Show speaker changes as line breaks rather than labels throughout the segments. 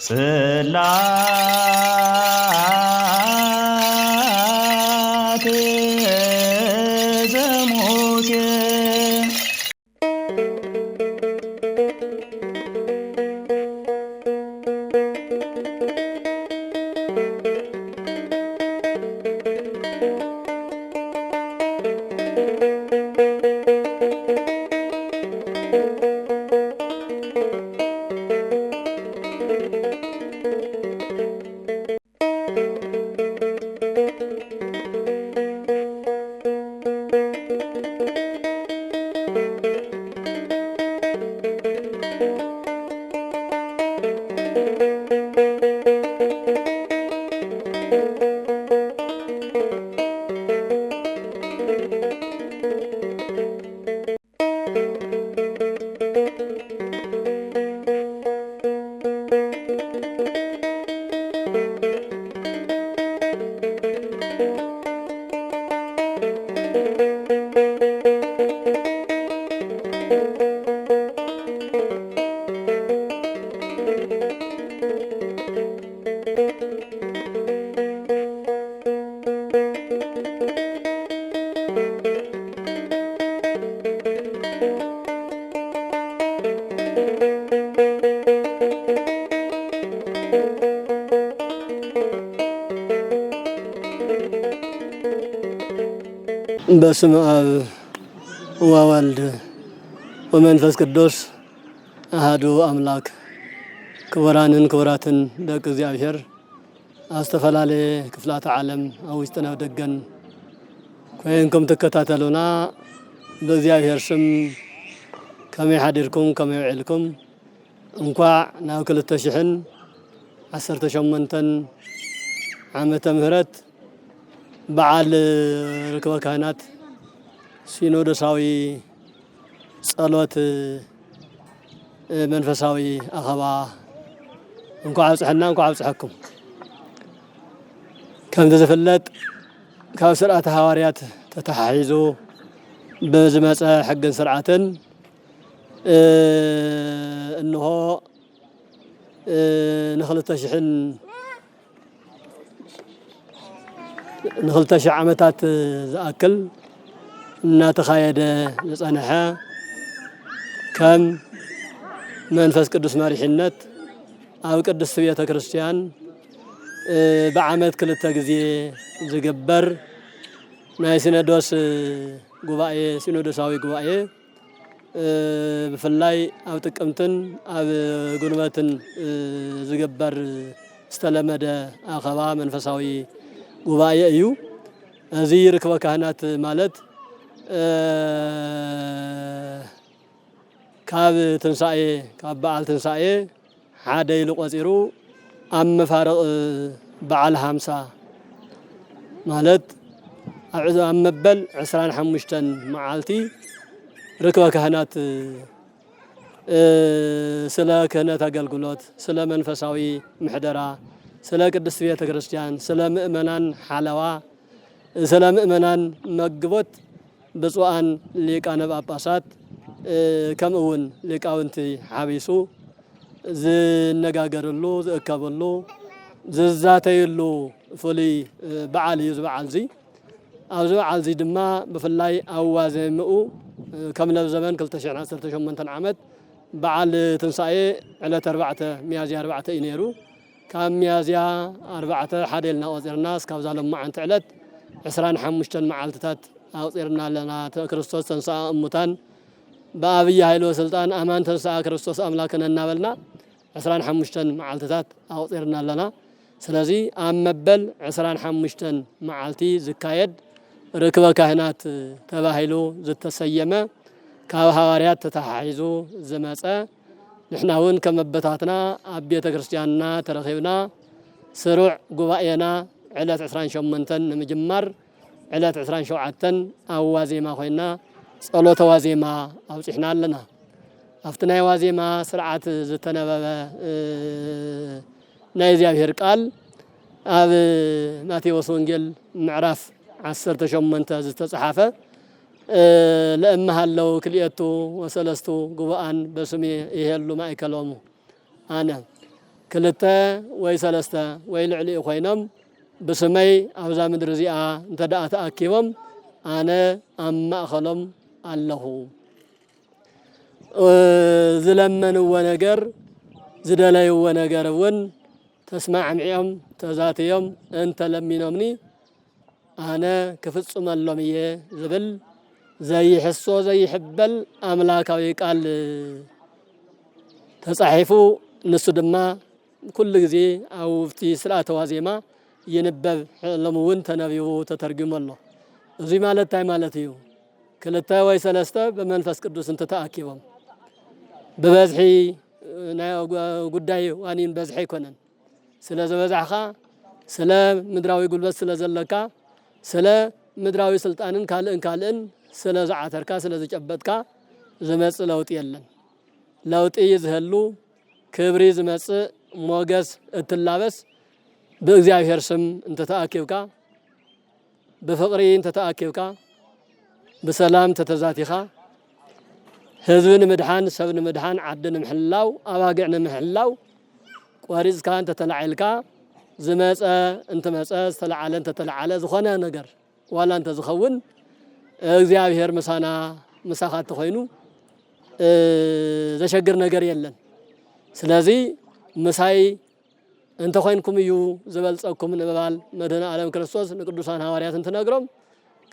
ጽላቴ ዘሙሴ
በስመ አብ ወወልድ ወመንፈስ ቅዱስ አሐዱ አምላክ። ክቡራንን ክቡራትን ደቂ እግዚአብሔር አስተፈላለየ ክፍላተ ዓለም ኣብ ውሽጥን ኣብ ደገን ኮይንኩም ትከታተሉና በእግዚአብሔር ስም ከመይ ሓዲርኩም ከመይ ውዒልኩም እንኳዕ ናብ 2018 ዓመተ ምህረት በዓል ርክበ ካህናት ሲኖዶሳዊ ጸሎት መንፈሳዊ አኸባ እንኳዕ ኣብፅሐና እንኳዕ ኣብፅሐኩም። ከምቲ ዝፍለጥ ካብ ስርዓተ ሃዋርያት ተተሓሒዙ ብዝመፀ ሕግን ስርዓትን እንሆ ن2000 ዓመታት ዝኣክል እናተኻየደ ዝጸንሐ ከም መንፈስ ቅዱስ መሪሕነት ኣብ ቅድስት ቤተ ክርስቲያን በዓመት 2 ጊዜ ዝግበር ናይ ሲኖዶስ ጉባኤ ሲኖዶሳዊ ጉባኤ ብፍላይ ኣብ ጥቅምትን ኣብ ጉንበትን ዝግበር ዝተለመደ ኣኸባ መንፈሳዊ ጉባኤ እዩ። እዚ ርክበ ካህናት ማለት ካብ ትንሳኤ ካብ በዓል ትንሳኤ ሓደ ኢሉ ቆፂሩ ኣብ መፋረቕ በዓል 50 ማለት ኣብ መበል 25 መዓልቲ ርክበ ካህናት ስለ ክህነት አገልግሎት ስለ መንፈሳዊ ምሕደራ ስለ ቅድስት ቤተ ክርስቲያን ስለ ምእመናን ሓለዋ ስለ ምእመናን መግቦት ብፁዓን ሊቃነ ጳጳሳት ከምኡውን ሊቃውንቲ ሓቢሱ ዝነጋገርሉ ዝእከበሉ ዝዛተይሉ ፍሉይ በዓል እዩ። ዝበዓል እዚ ኣብዚ በዓል እዚ ድማ ብፍላይ ኣብ ዋዜምኡ ከም ናብ ዘመን 2018 ዓመት በዓል ትንሳኤ ዕለት 4 ሚያዝያ 4 እዩ ነይሩ። ካብ ሚያዝያ 4 ሓደ ኢልና ቆፂርና እስካብ ዛሎማዓንቲ ዕለት 25 መዓልትታት ኣቁፂርና ኣለና። ክርስቶስ ተንሥአ እሙታን በአብይ ኃይል ወስልጣን አማን ተንሥአ ክርስቶስ አምላክነ እናበልና 25 መዓልትታት ኣቁፂርና ኣለና። ስለዚህ ኣብ መበል 25 መዓልቲ ዝካየድ ርክበ ካህናት ተባሂሉ ዝተሰየመ ካብ ሃዋርያት ተተሓሒዙ ዝመፀ ንሕና እውን ከመበታትና ኣብ ቤተ ክርስቲያንና ተረኺብና ስሩዕ ጉባኤና ዕለት 28 ንምጅማር ዕለት 27 ኣብ ዋዜማ ኮይና ጸሎተ ዋዜማ ኣውፂሕና ኣለና። ኣብቲ ናይ ዋዜማ ስርዓት ዝተነበበ ናይ እግዚአብሔር ቃል ኣብ ማቴዎስ ወንጌል ምዕራፍ 18 ዝተጻሓፈ ለእመሃለው ክልኤቱ ወሰለስቱ ጉባኤን በስሜ ይሄሉ ማእከሎሙ አነ كلتا ويسلستا ويلعلي خوينم بسمي أوزا مدرزيا انت دا تأكيوم أنا أما أخلم الله زلمن ونجر زدلي ونجر ون تسمع معهم تزاتيهم أنت لمنامني أنا كفصم اللومية زبل زي حسو زي حبل أملاكاوي قال تصحيفو نسدما كل جزء أو في سلعة وازيمة ينبب لمون تنبيو تترجم الله زي مالتاي مالتيو كلتا ويسلستا بمنفس قدوس انت تأكيبهم ببزحي قداي وانين بزحي كونن سلا زبزحخا سلا مدراوي قلبس سلا زلكا سلا مدراوي سلطانن كالن سلا زعاتركا سلا زجبتكا زمص لوط يلن لوط يزهلو كبري زمص موغس اتلابس بእግዚአብሔር ስም እንተ ተአኪብካ በፍቅሪ እንተ ተአኪብካ በሰላም ተተዛቲኻ ህዝብን ምድሓን ሰብን ምድሓን ዓድን ምሕላው ኣባጊዕን ምሕላው ቆሪጽካ እንተ ተላዓልካ ዝመፀ እንተ መፀ ዝተላዓለ እንተ ተላዓለ ዝኾነ ነገር ዋላ እንተ ዝኸውን እግዚአብሔር ምሳና ምሳኻት ኮይኑ ዘሸግር ነገር የለን ስለዚ ምሳይ انت خوينكم يو زبلصكم نبال مدن عالم كريستوس نقدسان حواريات تنغرم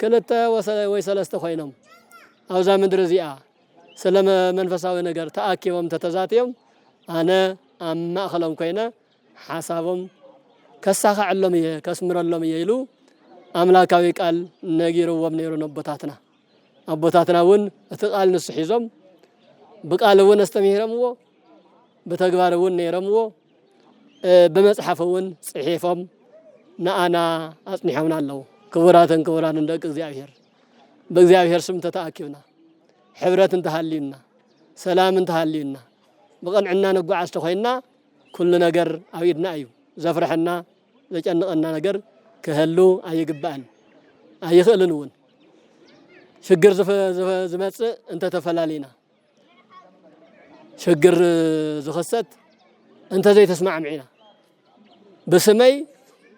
كلتا ويسلست خوينم اوزا مدرزيا سلام منفساوي ነገር ተአኪቦም ተተዛትዮም አነ አማ خلم ኮይነ ሐሳቦም ከሳኻዕሎም ከስምረሎም ይሉ አምላካዊ ቃል ነጊሮም ነይሩ ነቦታትና አቦታትና ወን እትቃል ንስ ሒዞም በቃል ወን አስተምሂረምዎ በተግባር ወን ነይረምዎ بمصحفون صحيفهم نانا اصنيحون الله كبراتن دق እግዚአብሔር በእግዚአብሔር ስም ተታኪውና ሕብረትን ተሃሊና ሰላምን ተሃሊና በቀንዕና ንጓዓስ ተኾይና ኩሉ ነገር አብይድና እዩ ዘፍረሕና ዘጨንቀና ነገር ከህሉ አይግባን አይኽእልንውን ሽግር ዝመጽእ እንተ ተፈላሊና ሽግር ዝኸሰት انت زي تسمع معنا بسمي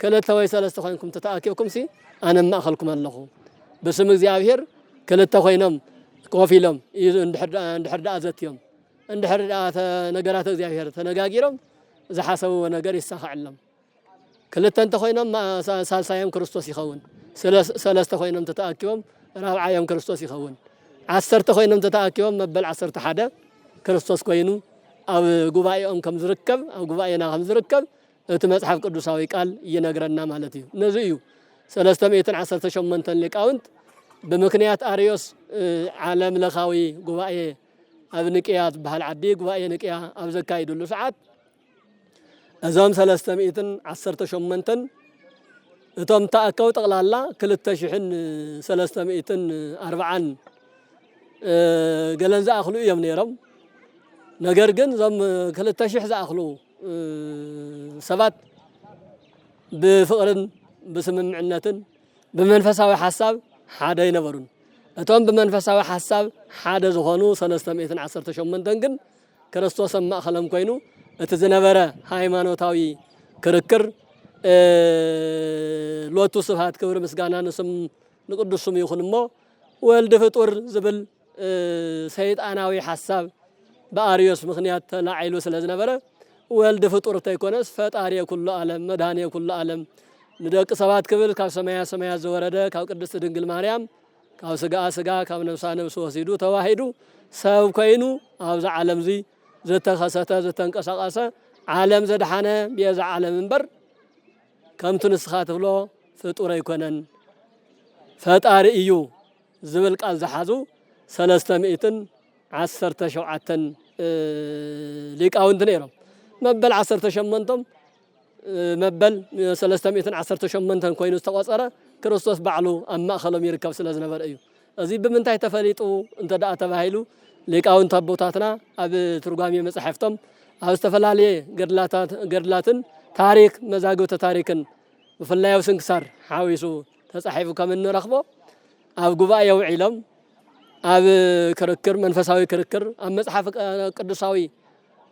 كلتا ويسلست خوينكم تتاكيبكم سي انا ما اخلكم الله بسم እግዚአብሔር كلتا خوينم قوفيلم اندحر ازتيم اندحر ነገራት እግዚአብሔር ተነጋጊሮም زحاسبو ነገር ይሳኻዕለም كلتا انت خوينم ሳልሳይም ክርስቶስ ይኸውን ሰለስተ خوينم ተታኪቦም ራብዓዮም ክርስቶስ ይኸውን 10 خوينم ተታኪቦም መበል 11 ክርስቶስ ኮይኑ أو جوبايهم كم زركب أو جوباينا كم زركب تمسح قدوساوي قال ينقرنا مالتي نزيو سلستميتن 10 شمنتن لقاونت بمكنيات أريوس عالم لخاوي جوباي أبنكيات بهالعدي جوباي نكيا أبزكاي دلو ساعات أزام سلستميتن 10 شمنتن تم تأكو تقلالا كل التشحن سلستميتن 40 قلن زاخلو يمنيرم ነገር ግን ዘም ክልተ ሺህ ዝኣኽሉ ሰባት ብፍቅርን ብስምምዕነትን ብመንፈሳዊ ሐሳብ ሓደ ይነበሩን እቶም ብመንፈሳዊ ሐሳብ ሓደ ዝኾኑ 318 ግን ክርስቶስ ማእኸሎም ኮይኑ እቲ ዝነበረ ሃይማኖታዊ ክርክር ሎቱ ስብሐት ክብር ምስጋና ንስም ንቅዱስ ስሙ ይኹን እሞ ወልድ ፍጡር ዝብል ሰይጣናዊ ሐሳብ بأريوس مخنيات لاعيلو سلازنبره ولد فطور تيكونس فطاري كل عالم مداني كل عالم ندق سبات كبل كاو سمايا زورده كاو قدست دنگل مريم كاو سغا كاو نفسا نفس وسيدو تواحدو سب كاينو ابز عالم زي زتخسته زتنقسقسه عالم زدحانه بيز عالم منبر كم تنسخات بلو فطور يكونن فطاري ايو زبل قال زحازو 300 10 شوعتن ليقاوند نيرم مبل 10 شمنتم مبل 310 شمنتن كوينو استقصره ክርስቶስ ባዕሉ ኣብ ማእኸሎም ይርከብ ስለዝነበረ እዩ እዚ ብምንታይ ተፈሊጡ እንተ ዳኣ ተባሂሉ ሊቃውንት ኣቦታትና ኣብ ትርጓሜ መጽሐፍቶም ኣብ ዝተፈላለዩ ገድላትን ታሪክ መዛግብቲ ታሪክን ብፍላይ ኣብ ስንክሳር ሓዊሱ ተጻሒፉ ከም እንረኽቦ ኣብ ጉባኤ ውዒሎም ኣብ ክርክር መንፈሳዊ ክርክር ኣብ መጽሐፍ ቅዱሳዊ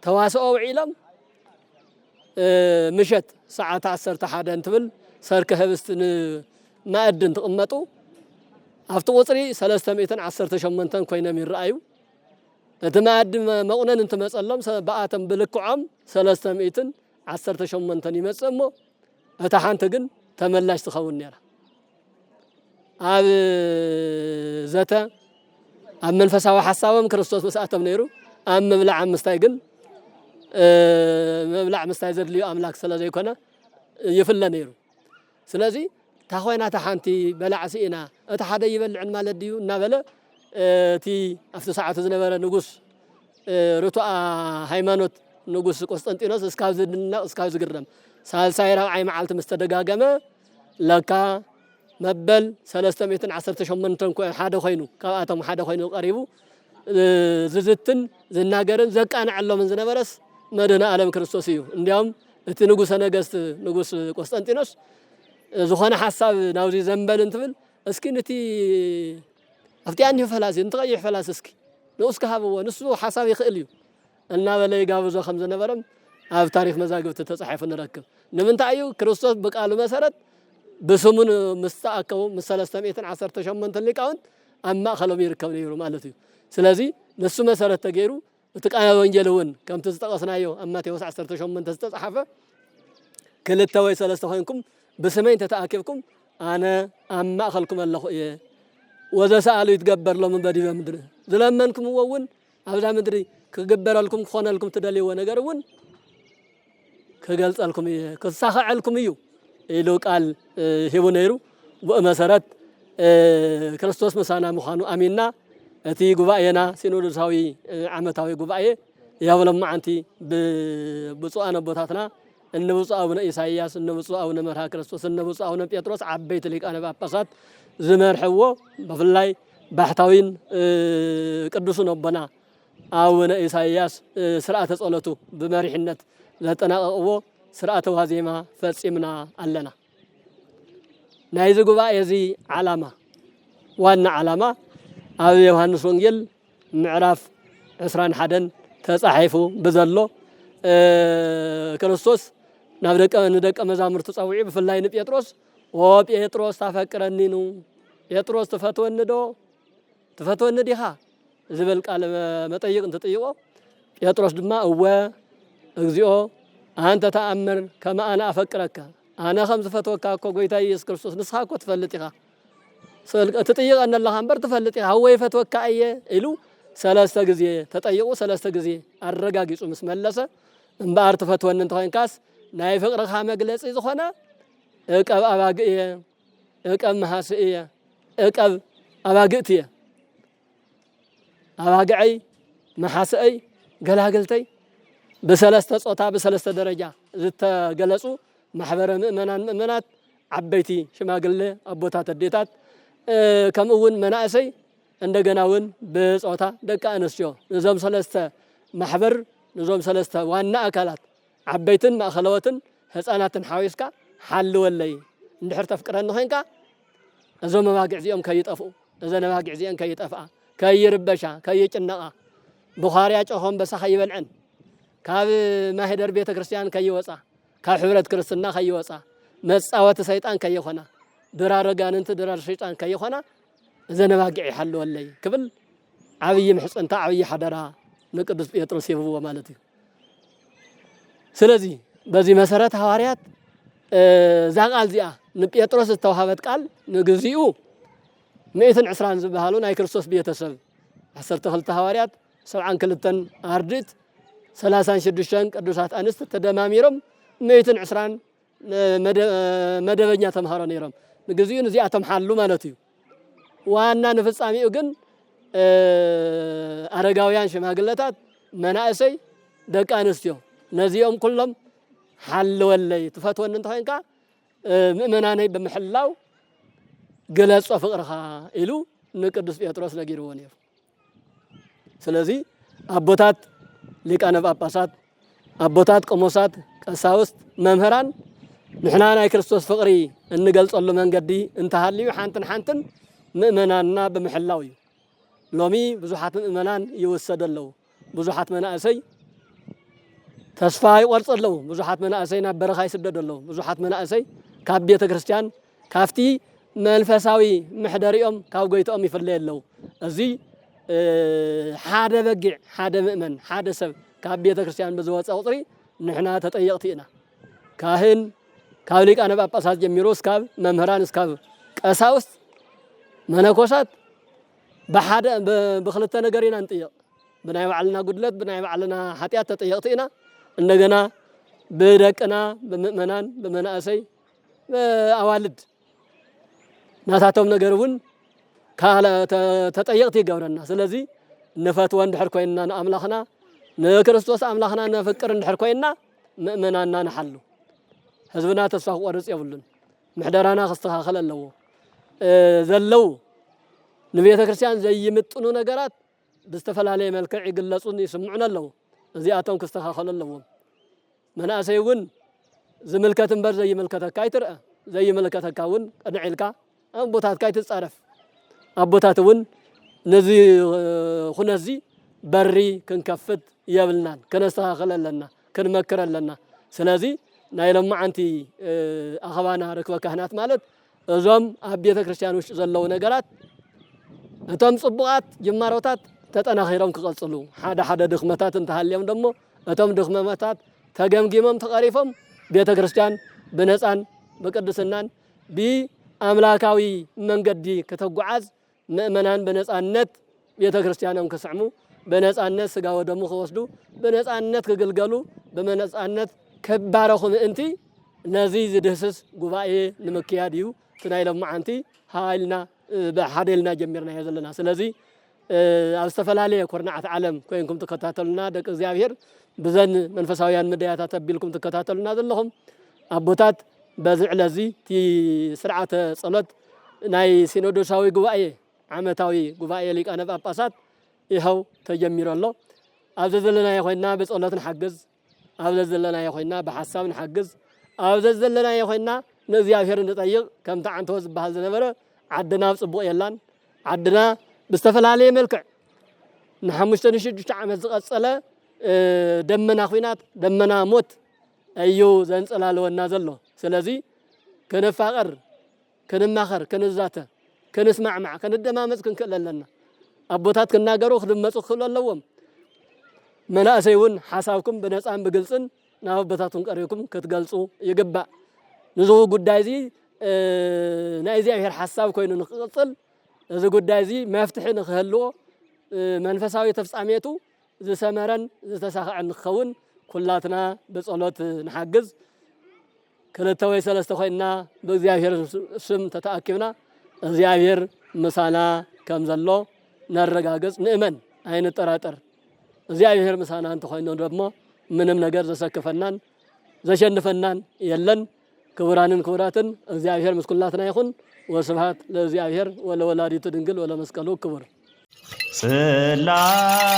ተዋስኦ ውዒሎም مشت ساعة 11 እንትብል سرك هبست مأدن تقمطو أفتو قصري 318 ኮይኖም ይረአዩ እቲ ማዕድ መቁነን እንተ መጸሎም በአተም ብልክዖም 318 ይመጽእሞ እታ ሓንቲ ግን ተመላሽ ትኸውን ነራ ኣብ ዘተ ኣብ መንፈሳዊ ሐሳቦም ክርስቶስ መስአቶም ነይሩ ኣብ መብላዕ ምስታይ ግን መብላዕ ምስታይ ዘድልዩ ኣምላክ ስለዘይኮነ ይፍለ ነይሩ ስለዚ ታኾይና ታሓንቲ በላዕሲና እታ ሓደ ይበልዕን ማለት ድዩ እናበለ እቲ ኣብቲ ሰዓት ዝነበረ ንጉስ ርቱዓ ሃይማኖት ንጉስ ቆስጠንጢኖስ እስካብ ዝግረም ሳልሳይ ራብዓይ መዓልቲ ምስተደጋገመ ለካ መበል 318 ሓደ ኮይኑ ካብኣቶም ሓደ ኮይኑ ቀሪቡ ዝዝትን ዝናገርን ዘቃንዐሎምን ዝነበረስ መድህነ ዓለም ክርስቶስ እዩ እንዲያውም እቲ ንጉሰ ነገስት ንጉስ ቆስጠንጢኖስ ዝኾነ ሐሳብ ናውዚ ዘንበል እንትብል እስኪ ነቲ أفتي أني فلاسي أنت غير فلاسسك نوسك هذا نص حساب يخيل أنا ولا يجاوز خمسة نفرم في تاريخ مزاج تتصحف نركب نمن تعيو كريستوس بقالو مسرت بسمون مستأكو مسلسل 110 تشمن تلقاون أما خلوا يركب ليرو مالتي سلازي نص مسرت تجيرو تقايا وانجلون كم تستقصنا يو أما توسع 10 تشمن تستحفه كل التوي سلسل خينكم بسمين تتأكبكم أنا أما خلكم الله إيه وذا سألوا يتقبر لهم بدي بمدر زلمنكم وون أبدا مدري كجبر لكم خان لكم تدلي ونجرون كجلس لكم كساخ علكم يو لو قال هيبونيرو ومسرت كريستوس مسانا مخانو أميننا تي جوباينا سينودساوي عمتاوي جوبايه يهولم معنتي بصوانا بوتاتنا إن بصوانا إسحاق إن بصوانا مرها كريستوس إن بصوانا بيتروس عبيت لك أنا بابسات زمر حوا بفلاي بحتاوين قدوسنا ربنا أونا إسحاق سرعة صلته بمرحنة لتناقوا سرعة وهزيمة فسمنا لنا نايز جوا يزي علامة وأن علامة أبي يوحنا سونجل معرف عسران حدن تصحيفه بزلو كريستوس ندك مزامر تصوعي بفلاي نبيتروس وبيتروس تفكرني نو بيتروس تفتون ديها زبل قال مطيق انت طيقو بيتروس دما هو اغزيو انت تأمر كما انا افكرك انا خمس فتوك اكو غويتا يسوع كريستوس نسخاكو تفلطيها تطيق ان الله انبر تفلطيها هو يفتوك ايه الو ثلاثه غزي تطيقو ثلاثه غزي ارغاغيصو مسملسه انبار تفتون انت هينكاس ناي فقرها مغلص يزخونه እቀብ አባግእየ እቀብ መሐስእየ እቀብ አባግእትየ አባግዐይ መሐስእይ ገላገልተይ በሰለስተ ጾታ በሰለስተ ደረጃ ዝተገለጹ ማህበረ ምእመናት ዓበይቲ ሽማግሌ አቦታት አዴታት ከምኡውን መናእሰይ እንደገናውን በጾታ ደቃ አንስዮ ንዞም ሰለስተ ማህበር ንዞም ሰለስተ ዋና አካላት ዓበይትን ማእኸለወትን ህፃናትን ሓዊስካ حل ولا ندحر تفكرنا خينكا ازو مواقع زيهم كيطفو ازو مواقع زيهم كيطفا كيربشا كيچنقا بخاريا ጮሆም በሳህ ይበልዕን ካብ ማህደር ቤተ ክርስቲያን ከይወጻ ካብ ሕብረት ክርስትና ከይወጻ መጻወት ሰይጣን ከይኾና ድራረጋንንት ድራር ሰይጣን ከይኾና ازو መዋቅዕ ይحل ወለይ ክብል ዓብይ ምሕጽንታ ዓብይ ሓደራ ንቅዱስ ጴጥሮስ ይብዎ ማለት እዩ ስለዚህ በዚህ መሰረት ሐዋርያት ዛቃል ዚአ ንጴጥሮስ ዝተዋሃበት ቃል ንግዚኡ 120 ዝበሃሉ ናይ ክርስቶስ ቤተሰብ 12 ሐዋርያት 72 አርድእት 36 ቅዱሳት አንስት ተደማሚሮም 120 መደበኛ ተምሃሮ ነይሮም ንግዚኡ ነዚአቶም ሓሉ ማለት እዩ ዋና ንፍጻሚኡ ግን አረጋውያን ሽማግለታት መናእሰይ ደቂ አንስትዮ ነዚኦም ኩሎም حل ولا تفتون انت هينكا مؤمناني بمحلاو ገለጾ ፍቅርኻ ኢሉ ንቅዱስ ጴጥሮስ ነጊርዎ ነይሩ። ስለዚህ አቦታት ሊቃነ ጳጳሳት አቦታት ቆሞሳት ቀሳውስት መምህራን ንሕና ናይ ክርስቶስ ፍቅሪ እንገልጸሉ መንገዲ እንተሃልዩ ሓንትን ምእመናንና በመሕላው እዩ። ሎሚ ብዙሓት ምእመናን ይወሰደለው ብዙሓት መናእሰይ تسفى يورصلو بزحات مناسينا برخا يسددلو بزحات مناسي كاب بيت كريستيان كافتي منفساوي محدريهم كاو غيتهم يفليلو ازي حاده بقع حاده مؤمن حاده سب كاب بيت كريستيان بزوص قطري نحنا تطيقتينا كاهن كاوليك انا باباسات جميروس كاب ممهران اسكاب قساوس منكوسات بحاده بخلته نغرينا انطيق بناي بعلنا قدلت بناي بعلنا حطيات تطيقتينا እንደገና በደቅና በመመናን በመናሰይ አዋልድ ናታቶም ነገርውን ካለ ተጠየቅት ይገብረና ስለዚህ ነፈት ወንድ ሕርኮይና አምላኽና ነክርስቶስ አምላኽና ነፍቅር እንድሕር ኮይና መመናና ነሐሉ ህዝብና ተስፋ ቆርጽ ይብሉን ምሕደራና ክስተኻኸለ ኣለዎ ዘለው ንቤተ ክርስቲያን ዘይምጥኑ ነገራት በስተፈላለየ መልክዕ ይግለጹን ይስምዑን ኣለዎ እዚአቶም ክስተኻኸለ ኣለዎም መናሰይውን ዝምልከት እንበር ዘይምልከተካ ይትርአ ዘይምልከተካውን ቀድዒልካ አቦታትካ ይትጻረፍ አቦታትውን ነዚ ኹነዚ በሪ ክንከፍት ይብልናን ከነስተኻኸለለና ክንመክረለና ስለዚህ ናይ ለማዓንቲ አኸባና ርክበ ካህናት ማለት እዞም ኣብ ቤተ ክርስቲያን ውሽጥ ዘለው ነገራት እቶም ጽቡቃት ጅማሮታት ተጠናኺሮም ክቀጽሉ ሓደ ድኽመታት እንተሃልዮም ደሞ እቶም ድኽመታት ተገምጊሞም ተቀሪፎም ቤተ ክርስቲያን በነፃን በቅድስናን በአምላካዊ መንገዲ ከተጓዓዝ ምእመናን በነፃነት ቤተ ክርስቲያንም ከስዕሙ በነፃነት ስጋ ወደሙ ከወስዱ በነፃነት ክግልገሉ በነፃነት ከባረኹ ምእንቲ ነዚ ዝድህስስ ጉባኤ ንምክያድ እዩ ትናይ ለማዓንቲ ሃይልና በሓደልና ጀሚርና ያዘለና ስለዚህ ኣብ ዝተፈላለዩ ኮርናዓት ዓለም ኮይንኩም ተከታተሉና ደቂ እግዚአብሔር ብዘን መንፈሳውያን መዳያታት ተቢልኩም ተከታተሉና ዘለኹም አቦታት በዝዕለዚ ቲ ስርዓተ ጸሎት ናይ ሲኖዶሳዊ ጉባኤ ዓመታዊ ጉባኤ ሊቃነ ጳጳሳት ይኸው ተጀሚሩ ኣሎ ኣብ ዘለና ይኾይና በጸሎት ንሐግዝ ኣብ ዘለና ይኾይና በሐሳብ ንሐግዝ ኣብ ዘለና ይኾይና ንእግዚአብሔር እንጠይቅ ከም ተዓንቶ ዝበሃል ዝነበረ ዓድና ጽቡቕ የላን ዓድና بستفلالي ملكع نحمشت نشجع عمل زقصله دمنا خوينات دمنا موت ايو زنصلال ونازلو ስለዚህ ከነፋቀር ከነማخر ከነዛተ ከነስማዕማዕ ከነደማመጽ ክንከለለና አቦታት ከናገሩ ክድመጹ ክለለዎም መናሰይውን ሐሳብኩም በነፃን በግልጽን ናበታቱን ቀሪኩም ክትገልጹ ይገባ ንዙ ጉዳይ እዚ ናይ እግዚአብሔር ሐሳብ ኮይኑ ንክጽል እዚ ጉዳይ እዚ መፍትሒ ንክህልዎ መንፈሳዊ ተፍጻሜቱ ዝሰመረን ዝተሳኸዐን ንኸውን ኩላትና በጸሎት ንሐግዝ ክልተ ወይ ሰለስተ ኮይና በእግዚአብሔር ስም ተተአኪብና እግዚአብሔር ምሳና ከም ዘሎ ነረጋግጽ ንእመን አይንጠራጠር እግዚአብሔር ምሳና እንተ ኮይኑ ደግሞ ምንም ነገር ዘሰከፈናን ዘሸንፈናን የለን ክቡራንን ክቡራትን እግዚአብሔር ምስኩላትና ይኹን وسبحات لእግዚአብሔር ወለወላዲቱ ድንግል ወለመስቀሉ ክቡር
ጽላተ